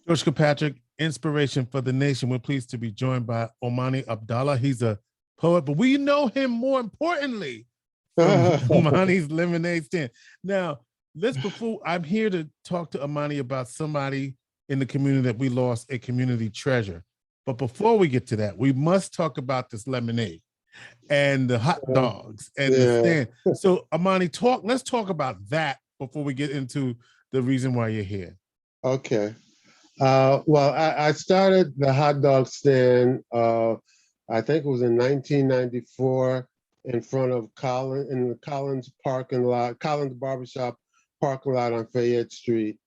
George Kilpatrick, inspiration for the nation. We're pleased to be joined by Omani Abdallah. He's a poet, but we know him more importantly from Omani's Lemonade Stand. Now, before I'm here to talk to Omani about somebody in the community that we lost, a community treasure. But before we get to that, we must talk about this lemonade and the hot dogs and the stand. So Omani, let's talk about that before we get into the reason why you're here. Okay. Well, I started the hot dog stand, I think it was in 1994 in front of in the Collins parking lot, Collins Barbershop parking lot on Fayette Street.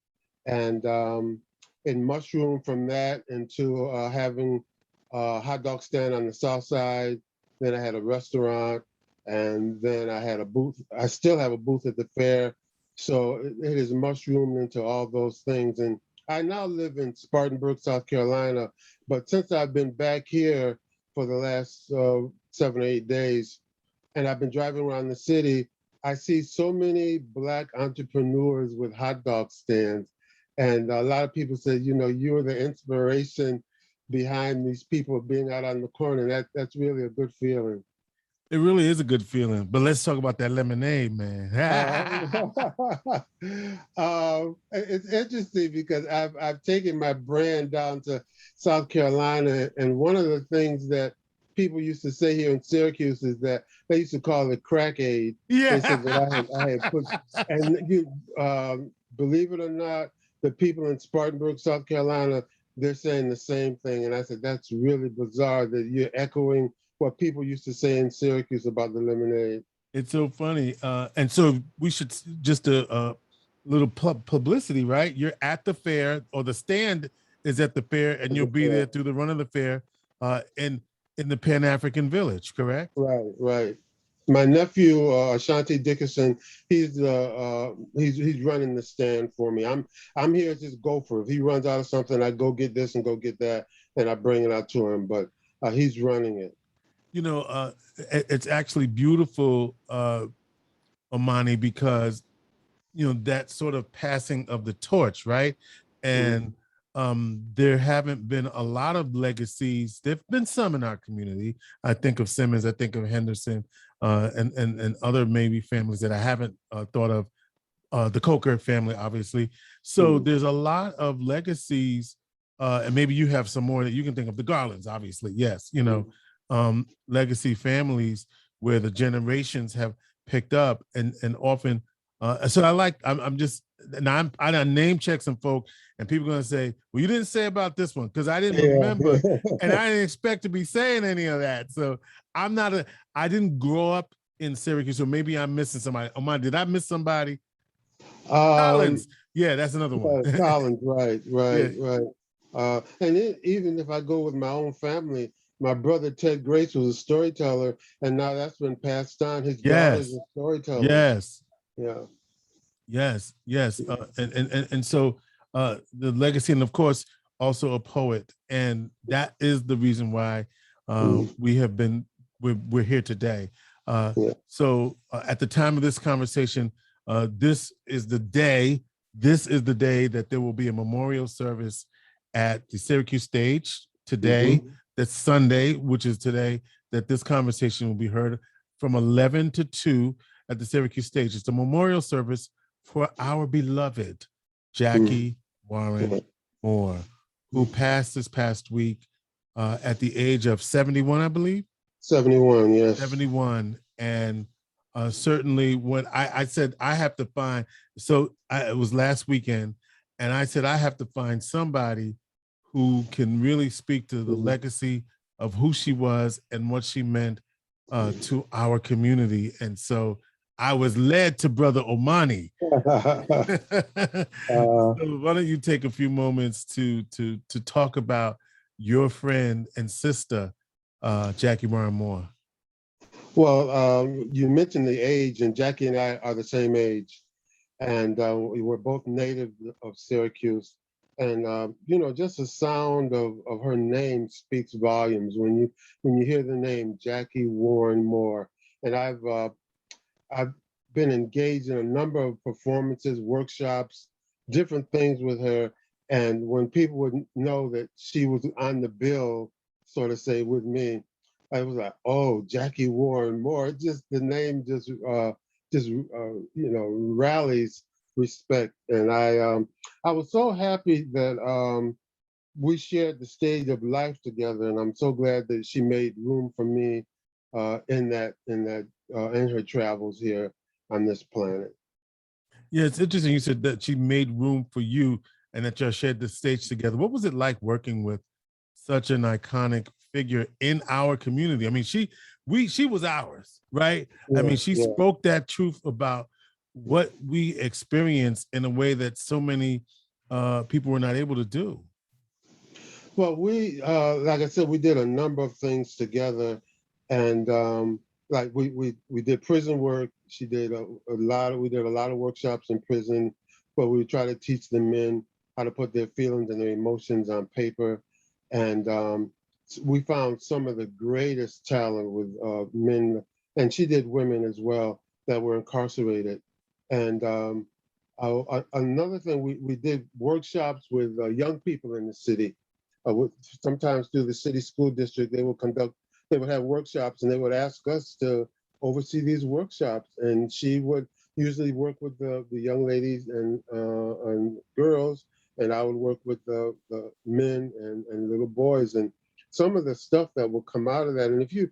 And it mushroomed from that into having a hot dog stand on the south side. Then I had a restaurant, and then I had a booth. I still have a booth at the fair. So it has mushroomed into all those things. And I now live in Spartanburg, South Carolina, but since I've been back here for the last 7 or 8 days, and I've been driving around the city, I see so many Black entrepreneurs with hot dog stands. And a lot of people say, you're the inspiration behind these people being out on the corner. That's really a good feeling. It really is a good feeling, but let's talk about that lemonade, man. It's interesting because I've taken my brand down to South Carolina, and one of the things that people used to say here in Syracuse is that they used to call it crack aid. Yeah. They said that I had put, and you believe it or not, the people in Spartanburg, South Carolina, they're saying the same thing, and I said that's really bizarre that you're echoing what people used to say in Syracuse about the lemonade. It's so funny. And so we should just a little publicity, right? You're at the fair, or the stand is at the fair, and you'll be there through the run of the fair in the Pan-African Village, correct? Right. My nephew, Ashanti Dickerson, he's running the stand for me. I'm here as his gopher. If he runs out of something, I go get this and go get that, and I bring it out to him. But he's running it. It's actually beautiful, Omani, because, that sort of passing of the torch, right? And there haven't been a lot of legacies. There've been some in our community. I think of Simmons, I think of Henderson, and other maybe families that I haven't thought of, the Coker family, obviously. So there's a lot of legacies, and maybe you have some more that you can think of. The Garlands, obviously, yes, legacy families where the generations have picked up and often so I name check some folk, and people are going to say, well, you didn't say about this one because I didn't remember and I didn't expect to be saying any of that. So I didn't grow up in Syracuse, so maybe I'm missing somebody. Oh, did I miss somebody? Collins. Yeah, that's another one. Collins, right. And even if I go with my own family, my brother Ted Grace was a storyteller, and now that's been passed on. His daughter's a storyteller. Yes. Yeah. Yes. And so the legacy, and of course also a poet, and that is the reason why we're here today. So at the time of this conversation, this is the day that there will be a memorial service at the Syracuse stage today. That's Sunday, which is today, that this conversation will be heard from 11 to 2 at the Syracuse stage. It's a memorial service for our beloved Jackie Warren Moore, who passed this past week at the age of 71, I believe. 71, yes. 71. And certainly when I said I have to find, it was last weekend, and I said I have to find somebody who can really speak to the legacy of who she was and what she meant to our community. And so I was led to Brother Omani. So why don't you take a few moments to talk about your friend and sister, Jackie Warren Moore? Well, you mentioned the age, and Jackie and I are the same age, and we were both native of Syracuse. And just the sound of her name speaks volumes when you hear the name Jackie Warren Moore. And I've been engaged in a number of performances, workshops, different things with her. And when people would know that she was on the bill, sort of say with me, I was like, oh, Jackie Warren Moore. Just the name rallies respect. And I was so happy that we shared the stage of life together, and I'm so glad that she made room for me in her travels here on this planet. Yeah, it's interesting. You said that she made room for you and that y'all shared the stage together. What was it like working with such an iconic figure in our community? I mean, she was ours, right? I Yeah, mean, she yeah. spoke that truth about what we experience in a way that so many people were not able to do. Well, like I said, we did a number of things together, and like we did prison work. She did we did a lot of workshops in prison, but we try to teach the men how to put their feelings and their emotions on paper, and we found some of the greatest talent with men, and she did women as well that were incarcerated, and another thing we did workshops with young people in the city sometimes through the city school district, they would have workshops and they would ask us to oversee these workshops. And she would usually work with the young ladies and girls, and I would work with the men and little boys. And some of the stuff that will come out of that. And if you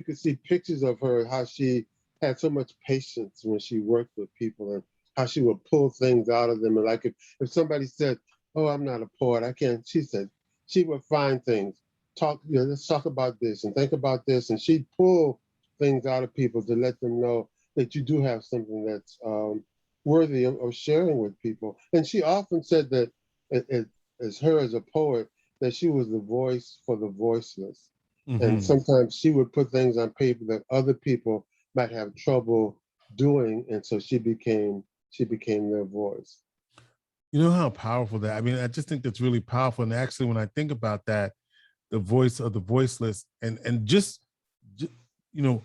could see pictures of her, how she had so much patience when she worked with people and how she would pull things out of them. And like if somebody said, oh, I'm not a poet, I can't. She said she would find things, let's talk about this and think about this. And she'd pull things out of people to let them know that you do have something that's worthy of sharing with people. And she often said that as her as a poet, that she was the voice for the voiceless. And Mm-hmm. sometimes she would put things on paper that other people might have trouble doing. And so she became their voice. You know how powerful that, I mean, I just think that's really powerful. And actually, when I think about that, the voice of the voiceless and just you know,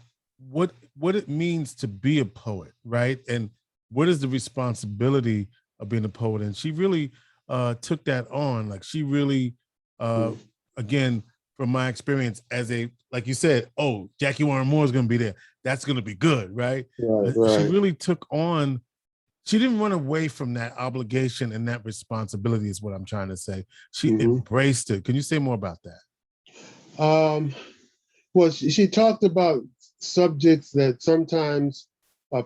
what it means to be a poet, right? And what is the responsibility of being a poet? And she really took that on. Like she really, uh, Mm. again, from my experience as a, like you said, oh, Jackie Warren Moore is going to be there. That's going to be good, right? Right, She right. really took on, she didn't run away from that obligation and that responsibility is what I'm trying to say. She Hmm. embraced it. Can you say more about that? Um, well, she talked about subjects that sometimes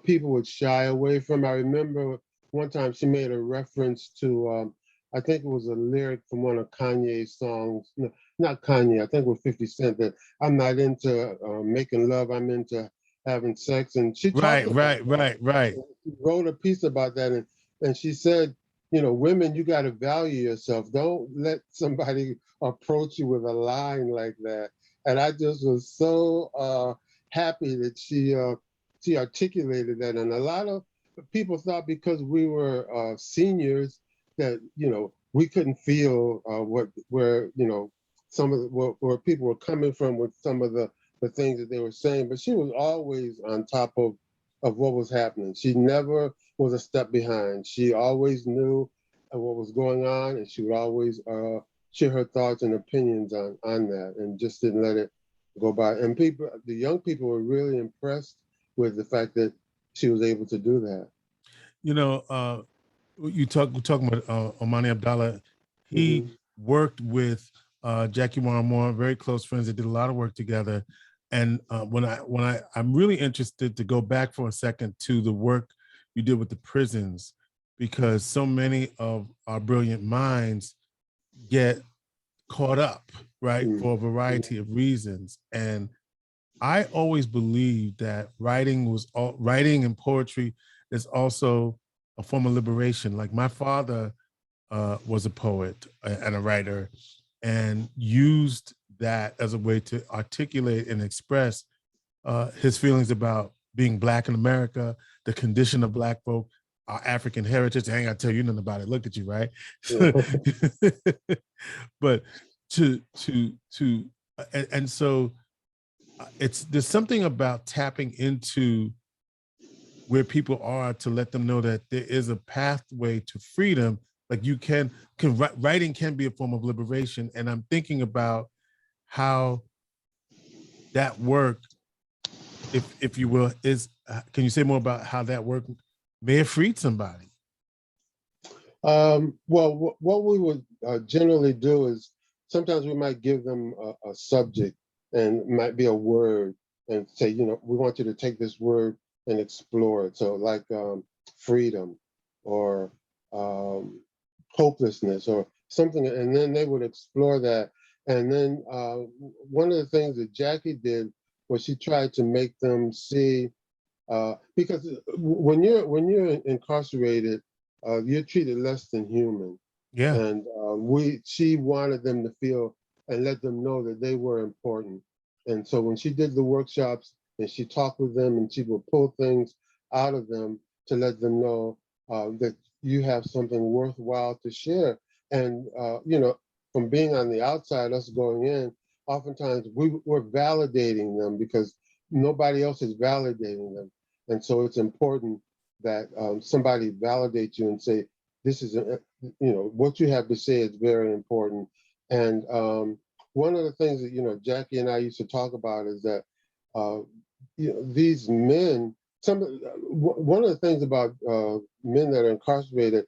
people would shy away from. I remember one time she made a reference to, I think it was a lyric from one of Kanye's songs. No, not Kanye, I think it was 50 Cent, that I'm not into making love, I'm into having sex. And she talked Right, about right, that. right, right. She wrote a piece about that. And she said, women, you got to value yourself. Don't let somebody approach you with a line like that. And I just was so happy that she articulated that. And a lot of people thought because we were seniors that we couldn't feel where some of where people were coming from with some of the things that they were saying. But she was always on top of what was happening. She never was a step behind. She always knew what was going on, and she would always share her thoughts and opinions on that, and just didn't let it go by. And the young people were really impressed with the fact that she was able to do that. You know, we're talking about Omani Abdallah. He Hmm. worked with Jackie Warren Moore, very close friends. They did a lot of work together. And I'm really interested to go back for a second to the work you did with the prisons, because so many of our brilliant minds get caught up, right, Hmm. for a variety of reasons. And I always believed that writing and poetry is also a form of liberation. Like my father was a poet and a writer, and used that as a way to articulate and express his feelings about being Black in America, the condition of Black folk, our African heritage. I ain't got to tell you nothing about it. Look at you, right? But and so there's something about tapping into where people are to let them know that there is a pathway to freedom Like writing can be a form of liberation. And I'm thinking about how that work, if you will, is, can you say more about how that work may have freed somebody? Well, what we would generally do is sometimes we might give them a subject, and it might be a word, and say, we want you to take this word and explore it. So like freedom or hopelessness or something, and then they would explore that. And then one of the things that Jackie did was she tried to make them see, because when you're incarcerated, you're treated less than human. Yeah. And she wanted them to feel and let them know that they were important. And so when she did the workshops and she talked with them, and she would pull things out of them to let them know that you have something worthwhile to share. And from being on the outside, us going in, oftentimes we're validating them because nobody else is validating them. And so it's important that somebody validate you and say, this is, what you have to say is very important. And one of the things that, Jackie and I used to talk about is that, these men, one of the things about men that are incarcerated,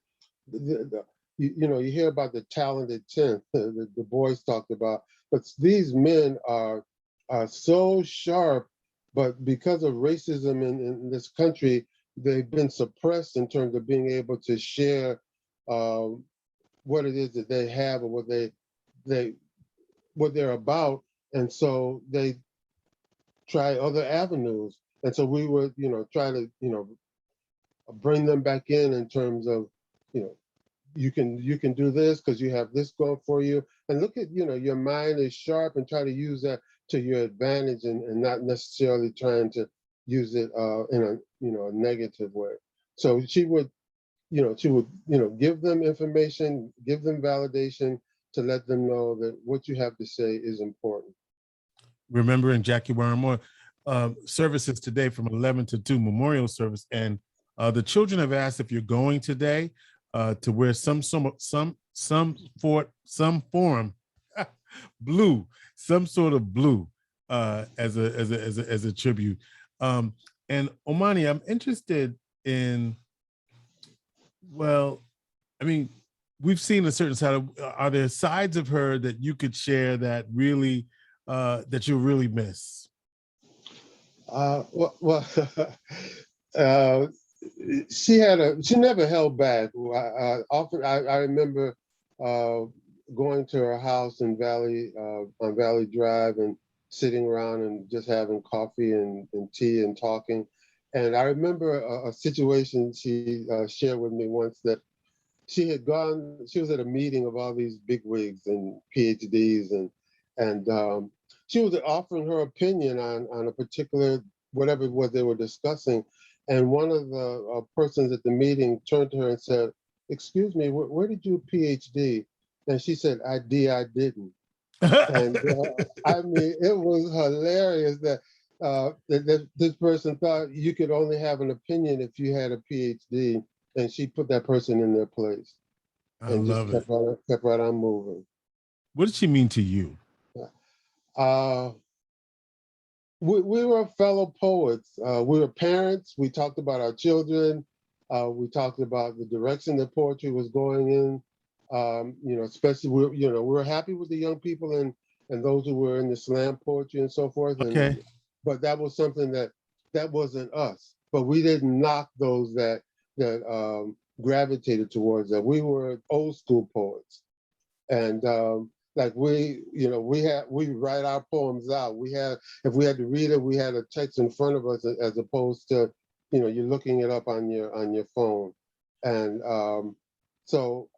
you hear about the talented 10th, the boys talked about, but these men are so sharp, but because of racism in this country, they've been suppressed in terms of being able to share what it is that they have or what they're about, and so they try other avenues. And so we would, try to, bring them back in terms of, you can do this because you have this going for you, and look at, your mind is sharp, and try to use that to your advantage, and not necessarily trying to use it in a negative way. So she would give them information, give them validation to let them know that what you have to say is important. Remembering Jackie Warren services today from 11 to 2 memorial service, and the children have asked if you're going today to wear some form blue, some sort of blue as a tribute. And Omani, I'm interested in, well, I mean, we've seen a certain side of, are there sides of her that you could share that really that you really miss? Well, she never held back. Often I remember going to her house in on Valley Drive, and sitting around and just having coffee and tea and talking. And I remember a situation she shared with me once, that she was at a meeting of all these bigwigs and PhDs, and she was offering her opinion on a particular, whatever it was they were discussing. And one of the persons at the meeting turned to her and said, "Excuse me, where did you PhD?" And she said, "I didn't." And I mean, it was hilarious that this person thought you could only have an opinion if you had a PhD, and she put that person in their place and just kept right on moving. What did she mean to you? We were fellow poets. We were parents. We talked about our children. We talked about the direction that poetry was going in. Especially we were happy with the young people and those who were in the slam poetry and so forth. Okay. But that was something that wasn't us. But we didn't knock those that gravitated towards that. We were old school poets, and like we write our poems out. If we had to read it, we had a text in front of us, as opposed to you're looking it up on your phone. And so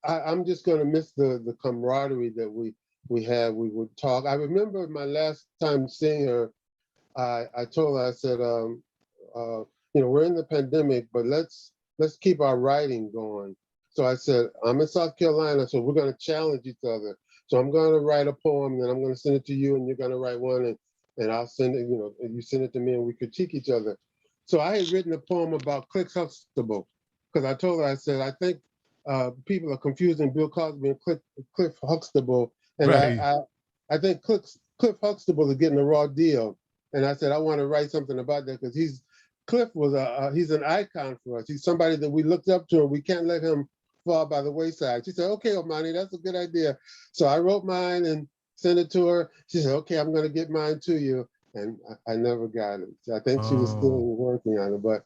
I'm just going to miss the camaraderie that we had. We would talk. I remember my last time seeing her, I told her, I said, we're in the pandemic, but let's keep our writing going. So I said, I'm in South Carolina, so we're going to challenge each other. So I'm going to write a poem, and I'm going to send it to you, and you're going to write one, and I'll send it, and you send it to me, and we critique each other. So I had written a poem about Click Huxtable, because I told her, I said, I think people are confusing Bill Cosby and Cliff Huxtable, and Right. I think Cliff Huxtable is getting a raw deal. And I said, I want to write something about that because Cliff was he's an icon for us. He's somebody that we looked up to, and we can't let him fall by the wayside. She said, okay, Omani, that's a good idea. So I wrote mine and sent it to her. She said, okay, I'm going to get mine to you. And I never got it. I think she was still Oh, working on it. But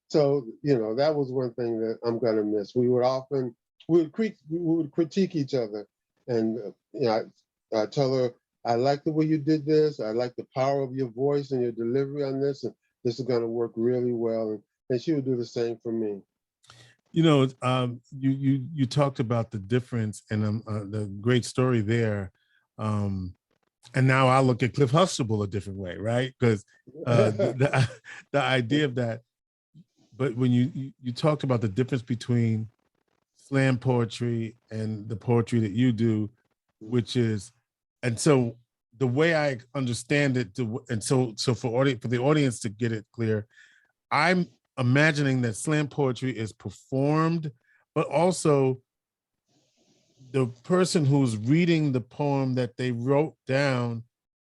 so, that was one thing that I'm going to miss. We would critique each other. And, I tell her, I like the way you did this. I like the power of your voice and your delivery on this. And this is going to work really well. And she would do the same for me. You talked about the difference and the great story there. And now I look at Cliff Huxtable a different way, right? Because the idea of that. But when you talked about the difference between slam poetry and the poetry that you do, which is, and so the way I understand it, so for the audience to get it clear, I'm imagining that slam poetry is performed, but also the person who's reading the poem that they wrote down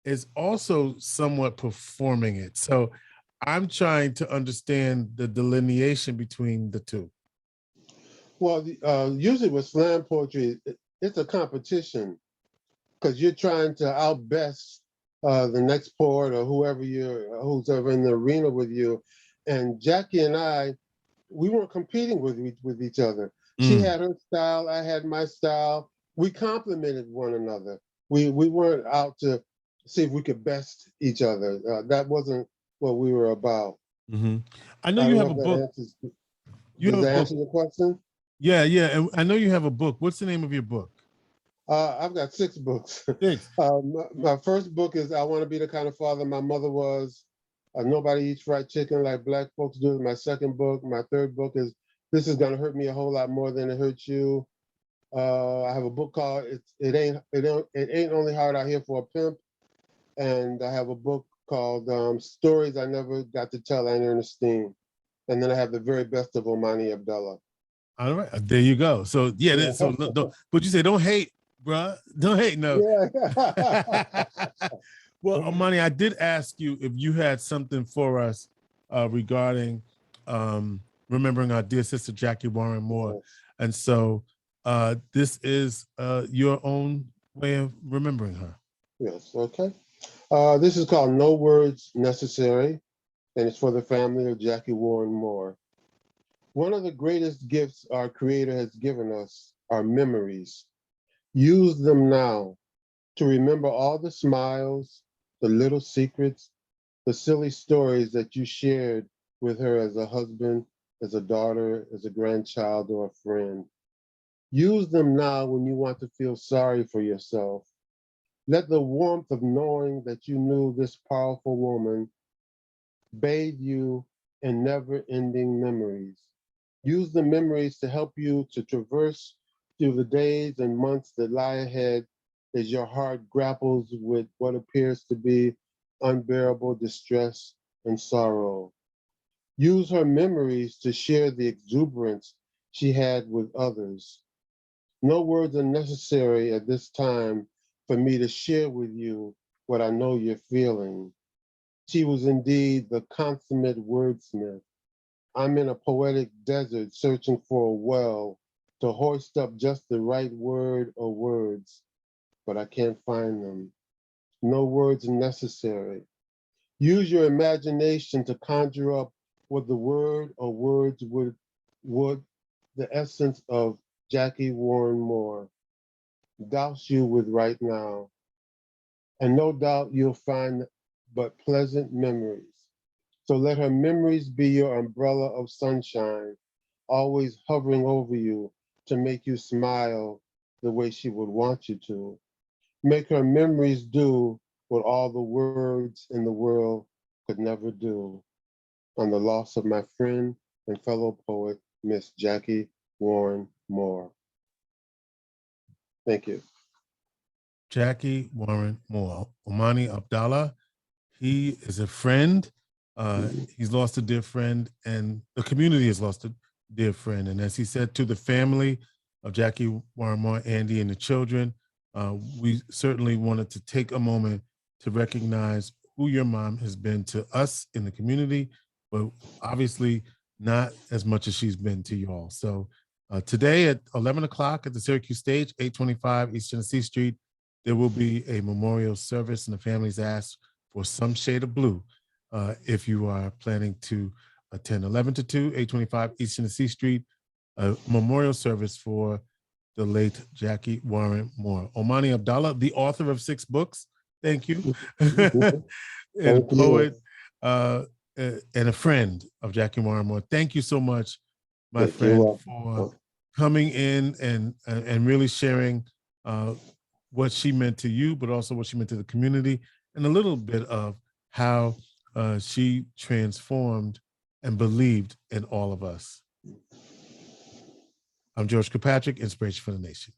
is also somewhat performing it. So I'm trying to understand the delineation between the two. Well, usually with slam poetry, it's a competition because you're trying to outbest the next poet or who's ever in the arena with you. And Jackie and I, we weren't competing with each other. She had her style, I had my style. We complemented one another. We weren't out to see if we could best each other. That wasn't what we were about. Mm-hmm. I know I you don't have know a if that book. answers. You Does have a that book. answer your question? Yeah, yeah. And I know you have a book. What's the name of your book? I've got 6 books. 6. My first book is I Want to Be the Kind of Father My Mother Was. Nobody Eats Fried Chicken Like Black Folks Do. My second book. My third book is This Is Gonna Hurt Me a Whole Lot More Than It Hurts You. I have a book called It Ain't Only Hard Out Here for a Pimp. And I have a book called Stories I Never Got to Tell Aunt Ernestine. And then I have The Very Best of Omani Abdullah. All right, there you go. So yeah, so but you say don't hate, bruh. Don't hate, no. Yeah. Well, Omani, I did ask you if you had something for us regarding remembering our dear sister Jackie Warren Moore, and so this is your own way of remembering her. Yes. Okay. This is called No Words Necessary, and it's for the family of Jackie Warren Moore. One of the greatest gifts our Creator has given us are memories. Use them now to remember all the smiles, the little secrets, the silly stories that you shared with her as a husband, as a daughter, as a grandchild, or a friend. Use them now when you want to feel sorry for yourself. Let the warmth of knowing that you knew this powerful woman bathe you in never-ending memories. Use the memories to help you to traverse through the days and months that lie ahead as your heart grapples with what appears to be unbearable distress and sorrow. Use her memories to share the exuberance she had with others. No words are necessary at this time for me to share with you what I know you're feeling. She was indeed the consummate wordsmith. I'm in a poetic desert searching for a well to hoist up just the right word or words, but I can't find them. No words necessary. Use your imagination to conjure up what the word or words would the essence of Jackie Warren Moore douse you with right now. And no doubt you'll find but pleasant memories. So let her memories be your umbrella of sunshine, always hovering over you to make you smile the way she would want you to. Make her memories do what all the words in the world could never do. On the loss of my friend and fellow poet, Miss Jackie Warren Moore. Thank you. Jackie Warren Moore, Omani Abdallah. He is a friend. He's lost a dear friend, and the community has lost dear friend. And as he said, to the family of Jackie Warren Moore, Andy, and the children, we certainly wanted to take a moment to recognize who your mom has been to us in the community, but obviously not as much as she's been to you all. So today at 11 o'clock at the Syracuse Stage, 825 East Tennessee Street, there will be a memorial service, and the families asked for some shade of blue if you are planning to attend. 11 to 2, 825 East Tennessee Street, a memorial service for the late Jackie Warren Moore. Omani Abdallah, the author of 6 books, thank you, and Thank you. poet and a friend of Jackie Warren Moore. Thank you so much, my Thank friend, you. for coming in and really sharing what she meant to you, but also what she meant to the community, and a little bit of how she transformed and believed in all of us. I'm George Kilpatrick, Inspiration for the Nation.